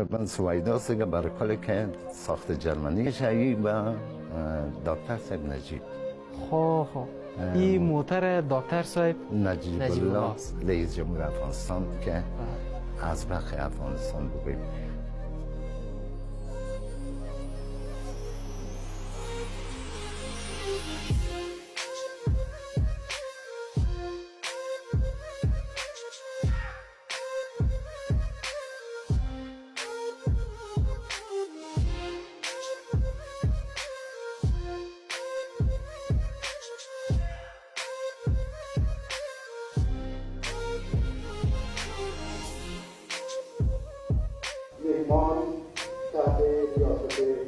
من سویدا سگه برکل که ساخت جرمنی شایی و دکتر صاحب نجیب خب این موتر دکتر صاحب نجیب نجیب الله الله است. رئیس جمهور افغانستان که از بخ افغانستان بگویم. مهمان تحت ریاست